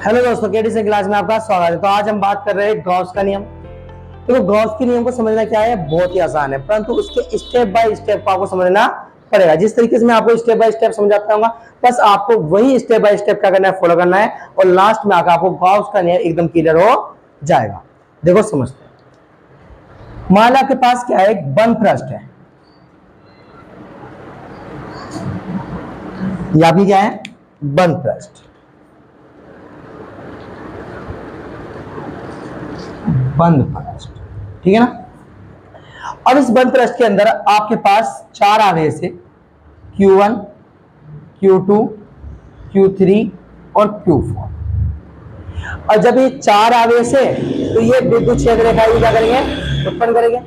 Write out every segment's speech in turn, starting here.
Hello दोस्तों, KD से class में आपका स्वागत है। तो आज हम बात कर रहे हैं गॉस का नियम। तो गॉस के नियम को समझना क्या है, बहुत ही आसान है, परंतु उसके स्टेप बाय स्टेप को आपको समझना पड़ेगा। जिस तरीके से मैं आपको स्टेप बाय स्टेप समझाता हूँ, बस आपको वही स्टेप बाय स्टेप क्या करना है, फॉलो करना है, और लास्ट में आकर आपको गॉस का नियम एकदम क्लियर हो जाएगा। देखो समझते हैं। मान लो आपके पास क्या है, एक बंद पृष्ठ है। ये आपकी क्या है, बंद पृष्ठ, बंद पृष्ठ, ठीक है ना। अब इस बंद पृष्ठ के अंदर आपके पास चार आवेश है, Q1, Q2, Q3 और Q4। और जब ये चार आवेश है तो ये विद्युत क्षेत्र रेखा क्या करेंगे, उत्पन्न करेंगे।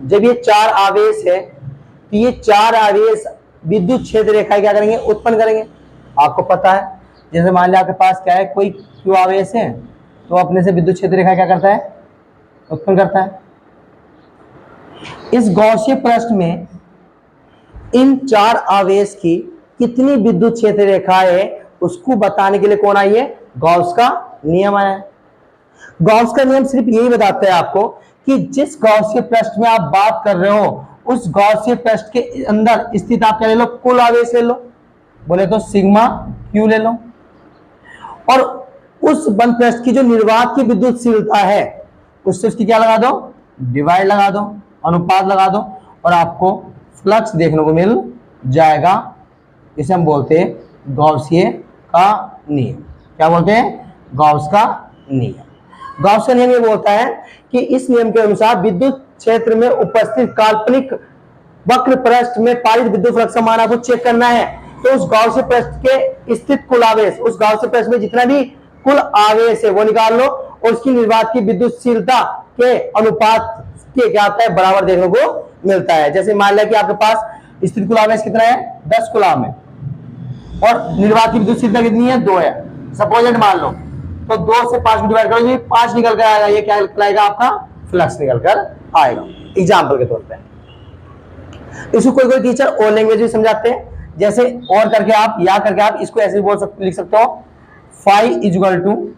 जब ये चार आवेश है तो ये चार आवेश विद्युत क्षेत्र रेखा क्या करेंगे, उत्पन्न करेंगे। आपको पता है, जैसे मान लिया आपके पास क्या है, कोई Q आवेश है तो अपने से विद्युत क्षेत्र रेखा क्या करता है, उत्पन्न करता है। इस गॉसीय पृष्ठ में इन चार आवेश की कितनी विद्युत क्षेत्र रेखा है उसको बताने के लिए कौन आई है, गॉस का नियम आया है। गॉस का नियम सिर्फ यही बताता है आपको कि जिस गॉसीय पृष्ठ में आप बात कर रहे हो उस गॉसीय पृष्ठ के अंदर स्थित आप क्या ले लो, कुल आवेश ले लो। बोले तो सिग्मा क्यू ले लो, और उस बंद पृष्ठ की जो निर्वात की विद्युतशीलता है उससे उसकी क्या लगा दो, डिवाइड लगा दो, अनुपात लगा दो, और आपको फ्लक्स देखने को मिल जाएगा। इसे हम बोलते हैं गॉसीय का नियम। क्या बोलते हैं, गॉस का नियम। गॉस का नियम ये बोलता है कि इस नियम के अनुसार विद्युत क्षेत्र में उपस्थित काल्पनिक वक्र पृष्ठ में पारित विद्युत फ्लक्स का मान आपको चेक करना है। तो उस गॉसीय पृष्ठ के स्थित कुल आवेश, उस गॉसीय पृष्ठ में जितना भी कुल आवेश है वो निकाल लो, और उसकी निर्वात की विद्युतशीलता के अनुपात के क्या आता है, बराबर देखने को मिलता है। जैसे मान लिया कि आपके पास स्थित कुल आवेश कितना है, 10 कूलम है, और निर्वात की विद्युतशीलता कितनी है, 2 है। सपोजेट मान लो, तो 2 से 5 डिवाइड करो, 5 निकल कर आएगा। ये क्या निकलेगा, आपका फ्लक्स निकल कर आएगा। एग्जाम्पल के तौर पे इसको कोई कोई टीचर और लैंग्वेज भी समझाते हैं। जैसे और करके आप या करके आप इसको ऐसे बोल सकते, लिख सकते हो, फाई इक्वल टू,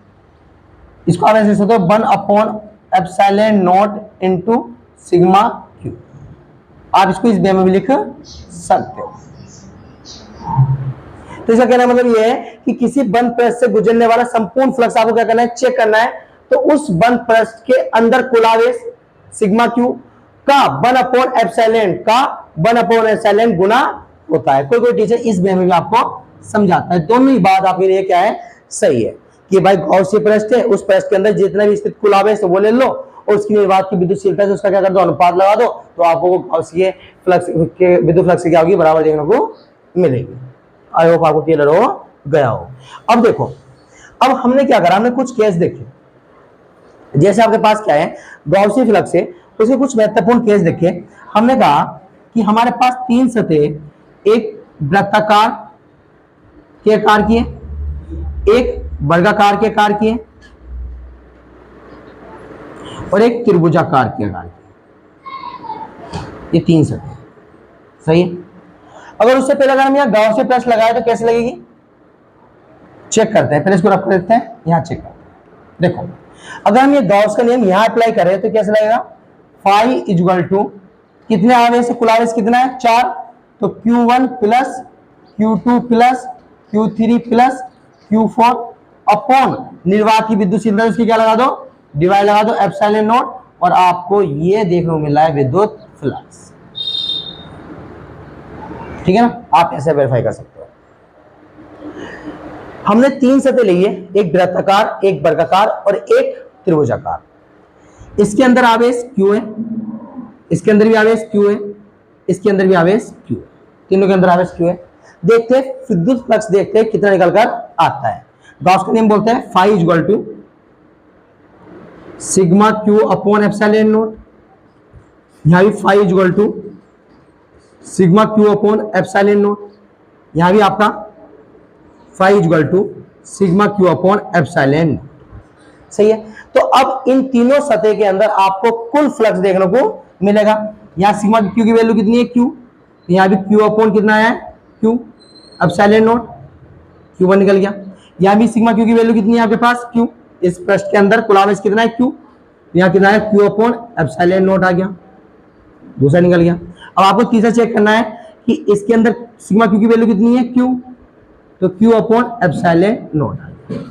इसको आप ऐसे लिख सकते हो, 1 upon epsilon not into sigma Q. आप इसको इस वे में भी लिख सकते हो। तो इसका कहना मतलब यह है कि किसी बंद पृष्ठ से गुजरने वाला संपूर्ण फ्लक्स आपको क्या करना है, चेक करना है। तो उस बंद पृष्ठ के अंदर कुल आवेश सिग्मा क्यू का 1 अपॉन एप्सिलॉन गुना होता है। कोई कोई टीचर इस वे में भी आपको समझाता है। दोनों ही बात आपके लिए क्या है, सही है कि भाई गॉसीय पृष्ठ है, उस पृष्ठ के अंदर जितना भी स्थित कुल आवेश है वो ले लो, और उसकी निर्वात की विद्युतशीलता से उसका क्या कर दो, अनुपात लगा दो, तो आपको गॉसीय फ्लक्स के विद्युत फ्लक्स क्या होगी, बराबर देखने को मिलेगी। आई होप आपको क्लियर हो गया हो। अब देखो, अब हमने क्या करा, हमने कुछ केस देखे। जैसे आपके पास क्या है, गॉसीय फ्लक्स है, उसके कुछ महत्वपूर्ण केस देखे। हमने कहा कि हमारे पास 3 सतह, एक वृत्ताकार के आकार की है, एक वर्गाकार के आकार की है, और एक त्रिभुजाकार के आकार की। ये 3 सतह सही है। अगर उससे पहले अगर हम यहाँ गॉसीय पृष्ठ लगाए तो कैसे लगेगी, चेक करते हैं। पहले इसको रख देते हैं, यहाँ चेक करते हैं। देखो, अगर हम ये गॉस का नियम यहाँ अप्लाई करें तो कैसे लगेगा, फाई इक्वल टू, कितने आवेश है, कुल आवेश कितना है, 4, तो Q1 plus Q2 plus Q3 plus Q4 upon निर्वात की विद्युतशीलता उसकी क्या लगा दो, डिवाइड लगा दो, एप्सिलॉन नॉट, और आपको ये देखने को मिला है विद्युत फ्लक्स। ठीक है ना, आप ऐसे वेरीफाई कर सकते हो। हमने 3 सतह ली है, एक वृत्ताकार, एक वर्गाकार और एक त्रिभुजाकार। इसके अंदर आवेश Q है, इसके अंदर भी आवेश Q है, इसके अंदर भी आवेश Q है, तीनों के अंदर आवेश Q है। देखते हैं विद्युत फ्लक्स, देखते हैं कितना निकल कर आता है। गॉस का नियम बोलते हैं phi equal to sigma q upon epsilon naught. यहां भी phi equal to sigma q upon epsilon naught, यहां भी आपका phi equal to sigma q upon epsilon naught. सही है। तो अब इन तीनों सतह के अंदर आपको कुल फ्लक्स देखने को मिलेगा। यहां सिग्मा क्यू की वैल्यू कितनी है, क्यू, यहां भी क्यू अपॉन कितना है, क्यू, एप्सिलॉन नॉट, Q1 निकल गया। यहाँ भी सिग्मा क्यू की वैल्यू कितनी है आपके पास, क्यू। इस पृष्ठ के अंदर कुल आवेश कितना है, क्यू। यहाँ कितना है, क्यू अपॉन एप्सिलॉन नॉट आ गया, दूसरा निकल गया। अब आपको तीसरा चेक करना है कि इसके अंदर सिग्मा क्यू की वैल्यू कितनी है, क्यू, तो क्यू अपॉन एप्सिलॉन नॉट आ गया।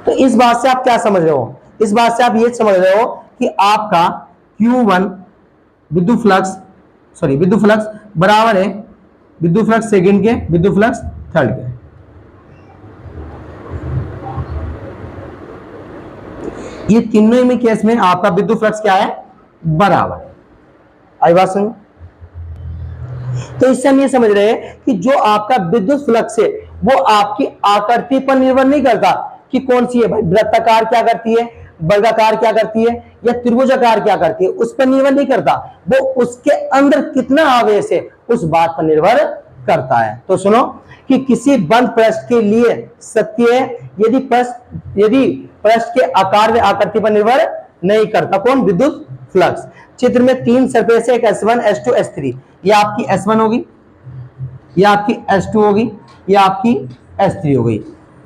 तो इस बात से आप क्या समझ रहे हो, इस बात से आप ये समझ रहे हो कि आपका Q1 विद्युत फ्लक्स बराबर है विद्युत फ्लक्स सेकंड के विद्युत फ्लक्स थर्ड के। ये तीनों में केस में आपका विद्युत फ्लक्स क्या है, बराबर है। आई बात समझ। तो इससे हम ये समझ रहे हैं कि जो आपका विद्युत फ्लक्स है वो आपकी आकृति पर निर्भर नहीं करता कि कौन सी है भाई, वृत्ताकार क्या करती है, वर्गाकार क्या करती है, या त्रिभुजाकार क्या करती है, उस पर निर्भर नहीं करता, वो उसके अंदर कितना आवेश है उस बात पर निर्भर करता है। तो सुनो कि किसी बंद पृष्ठ के लिए सत्य है यदि पृष्ठ के आकार व आकृति पर निर्भर नहीं करता, कौन, विद्युत फ्लक्स। चित्र में 3 सरफेस है, एक S1, S2, S3। ये आपकी S1 होगी, ये आपकी S2 होगी, ये आपकी S3 हो गई।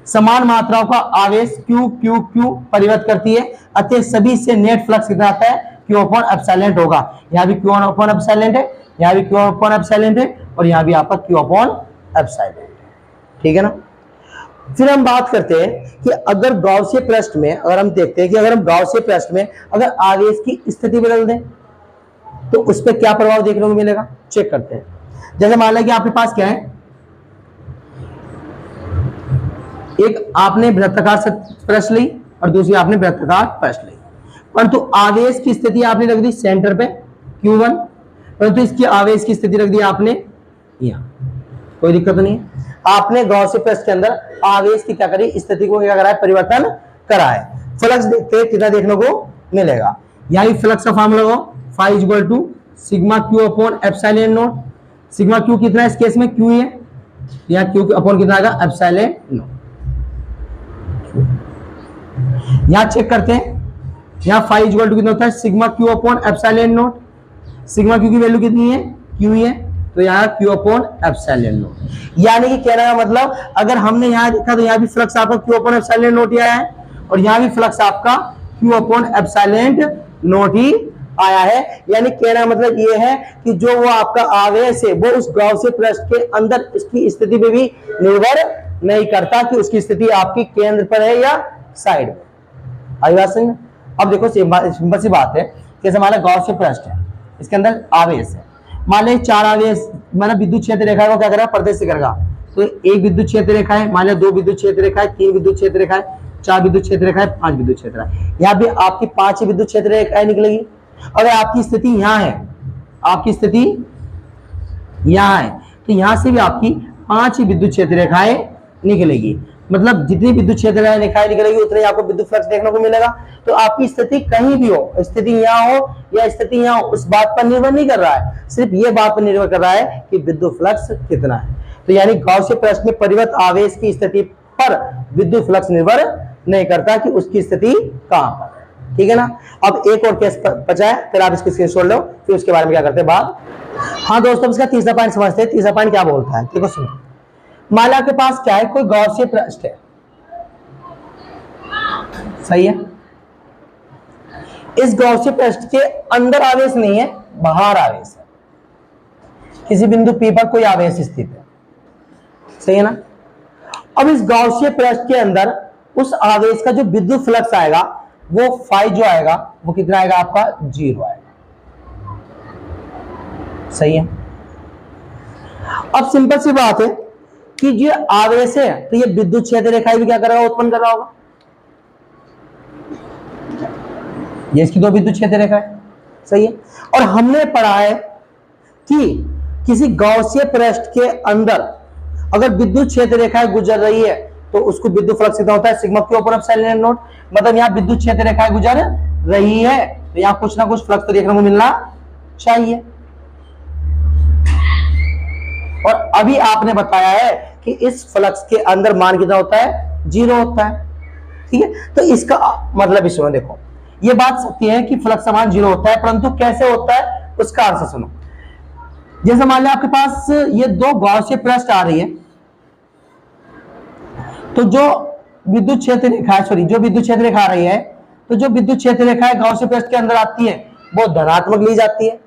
समान मात्राओं का आवेश Q Q Q परिवर्तित करती है, अतः सभी से नेट फ्लक्स कितना आता है, Q अपॉन एप्सिलॉन होगा। यहाँ भी Q अपॉन एप्सिलॉन है, यहाँ भी Q अपॉन एप्सिलॉन है, और यहाँ भी आपका Q अपॉन एप्सिलॉन है। ठीक है ना। फिर हम बात करते हैं कि अगर गाउसीय पृष्ठ में, अगर हम देखते हैं कि अगर हम गाउसीय पृष्ठ में अगर आवेश की स्थिति बदल दें तो उस पर क्या प्रभाव देखने को मिलेगा, चेक करते हैं। जैसे मान लें कि आपके पास क्या है, एक आपने वृत्ताकार पृष्ठ ली और दूसरी आपने वृत्ताकार पृष्ठ ली, परंतु आवेश की स्थिति आपने रख दी सेंटर पे Q1, परंतु इसकी आवेश की स्थिति रख दी आपने यहां, कोई दिक्कत नहीं है। आपने गाउसीय पृष्ठ के अंदर आवेश की क्या करी, स्थिति को क्या करा है, परिवर्तन करा है। फ्लक्स देखते हैं कितना देखने को मिलेगा। यही फ्लक्स का फॉर्मूला लगाओ, phi equal to sigma q upon epsilon naught. Sigma q कितना है इस केस में, क्यू है, यहाँ क्यू अपॉन कितना आएगा, एप्सिलॉन नॉट। यहां चेक करते हैं, यहाँ फाई इक्वल टू कितना होता है, sigma q upon epsilon naught. Sigma Q की वैल्यू कितनी है, क्यू है, तो यहाँ Q अपॉन एप्सिलॉन नॉट। यानी कि कहने का मतलब अगर हमने यहाँ देखा तो यहाँ भी फ्लक्स आपका Q अपॉन एप्सिलॉन नॉट ही आया है, और यहाँ भी फ्लक्स आपका Q अपॉन एप्सिलॉन नॉट ही आया है। यानी कहने का मतलब ये है कि जो वो आपका आवेश है वो उस गाउसीय पृष्ठ के अंदर इसकी स्थिति पे भी निर्भर नहीं करता कि उसकी स्थिति आपकी केंद्र पर है या साइड पर। आई बात समझ। अब देखो सिंपल सी बात है, जैसे हमारा गाउसीय पृष्ठ है, इसके अंदर आवेश है, मान लो 4 आवेश, मतलब विद्युत क्षेत्र रेखा है वो क्या करेगा, प्रदर्शित करेगा। तो एक विद्युत क्षेत्र रेखा है, मान लो 2 विद्युत क्षेत्र रेखा है, 3 विद्युत क्षेत्र रेखा है, 4 विद्युत क्षेत्र रेखा है, 5 विद्युत क्षेत्र है। यहाँ भी आपकी 5 विद्युत क्षेत्र रेखाएं निकलेगी। अगर आपकी स्थिति यहाँ है, आपकी स्थिति यहाँ है, तो यहाँ से भी आपकी 5 विद्युत क्षेत्र रेखाएं निकलेगी। मतलब जितनी विद्युत क्षेत्र रेखाएं निकलेगी उतने आपको विद्युत फ्लक्स देखने को मिलेगा। तो आपकी स्थिति कहीं भी हो, स्थिति यहाँ हो या स्थिति यहाँ हो, उस बात पर निर्भर नहीं कर रहा है, सिर्फ ये बात पर निर्भर कर रहा है कि विद्युत फ्लक्स कितना है। तो यानी गाउसीय पृष्ठ में परिवर्तित आवेश की स्थिति पर विद्युत फ्लक्स निर्भर नहीं करता कि उसकी स्थिति कहां पर है। ठीक है ना। अब एक और केस बचा है, फिर आप इसके स्क्रीनशॉट लो, फिर उसके बारे में क्या करते हैं बात। हाँ दोस्तों, इसका तीसरा पॉइंट समझते हैं। तीसरा पॉइंट क्या बोलता है, देखो सुनो। मान लो के पास क्या है, कोई गाउसीय पृष्ठ है, सही है। इस गाउसीय पृष्ठ के अंदर आवेश नहीं है, बाहर आवेश है, किसी बिंदु P पर कोई आवेश स्थित है, सही है ना। अब इस गाउसीय पृष्ठ के अंदर उस आवेश का जो विद्युत फ्लक्स आएगा वो फाई जो आएगा वो कितना आएगा, आपका 0 आएगा, सही है। अब सिंपल सी बात है कि ये आवेश है तो ये विद्युत क्षेत्र रेखाएं भी क्या कर रहा होगा, उत्पन्न कर रहा होगा। ये इसकी 2 विद्युत क्षेत्र रेखा है, सही है। और हमने पढ़ा है कि किसी गाउसीय पृष्ठ के अंदर अगर विद्युत क्षेत्र रेखाएं गुजर रही है तो उसको विद्युत फ्लक्स कितना होता है, sigma q upon epsilon not. मतलब यहाँ विद्युत क्षेत्र रेखाएं गुजर रही है तो यहाँ कुछ ना कुछ फ्लक्स तो देखने को मिलना चाहिए। और अभी आपने बताया है कि इस फ्लक्स के अंदर मान कितना होता है, 0 होता है। ठीक है, तो इसका मतलब इसमें देखो, ये बात सत्य है कि फ्लक्स का मान 0 होता है, परंतु कैसे होता है उसका आंसर सुनो। जैसे मान लिया आपके पास ये 2 गाउसीय पृष्ठ आ रही है, तो जो विद्युत क्षेत्र रेखा है, सॉरी, जो विद्युत क्षेत्र रेखा आ रही है, तो जो विद्युत क्षेत्र रेखा है गाउसियन पृष्ठ के अंदर आती है वो धनात्मक ली जाती है,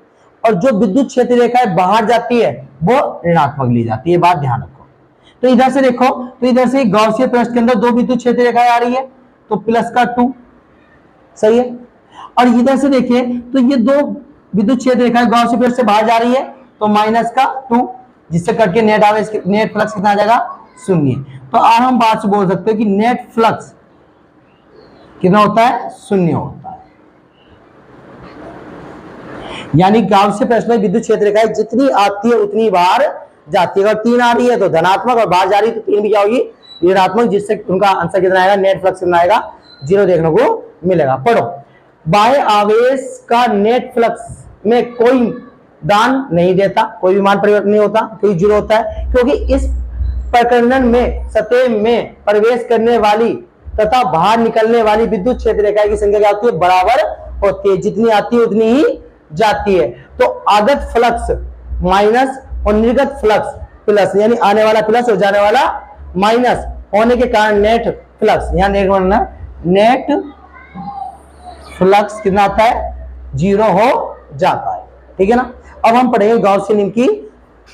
और जो विद्युत क्षेत्र रेखा बाहर जाती है वो ऋणात्मक ली जाती है। बात ध्यान रखो। तो इधर से देखो, तो इधर से गाउसियन पृष्ठ के अंदर दो विद्युत क्षेत्र रेखाएं आ रही है, तो प्लस का 2, सही है। और इधर से देखिए तो ये दो विद्युत क्षेत्र रेखाएं गाउसियन पृष्ठ से बाहर जा रही है, तो माइनस का 2, जिससे करके नेट आवेश, नेट फ्लक्स कितना आ जाएगा, 0। तो आज हम बात से बोल सकते हैं कि नेट फ्लक्स कितना होता है, 0 होता है। यानी गाउसियन पृष्ठ में विद्युत क्षेत्र रेखाएं जितनी आती है उतनी बार जाती है। अगर 3 आ रही है तो धनात्मक, और बाहर जा रही है तो 3 भी क्या होगी, ऋणात्मक, जिससे उनका आंसर कितना आएगा, नेट फ्लक्स कितना आएगा, 0 देखने को मिलेगा। पढ़ो, बाह्य आवेश का नेट फ्लक्स में कोई दान नहीं देता, कोई भी मान परिवर्तन नहीं होता, क्योंकि 0 होता है, क्योंकि इस प्रकरण में सतह में प्रवेश करने वाली तथा बाहर निकलने वाली विद्युत क्षेत्र रेखा की संख्या क्या होती है, बराबर होती है, जितनी आती है उतनी ही जाती है। तो आगत फ्लक्स माइनस और निर्गत फ्लक्स प्लस, यानी आने वाला प्लस और जाने वाला माइनस होने के कारण नेट फ्लक्स, यहां नेट फ्लक्स कितना आता है, 0 हो जाता है। ठीक है ना। अब हम पढ़ेंगे गॉस के नियम की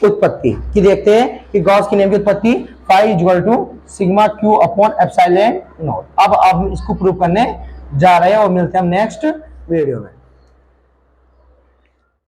उत्पत्ति की। देखते हैं कि गॉस के नियम की उत्पत्ति phi equal to sigma q upon epsilon naught. अब इसको प्रूव करने जा रहे हैं और मिलते हैं हम नेक्स्ट वीडियो में।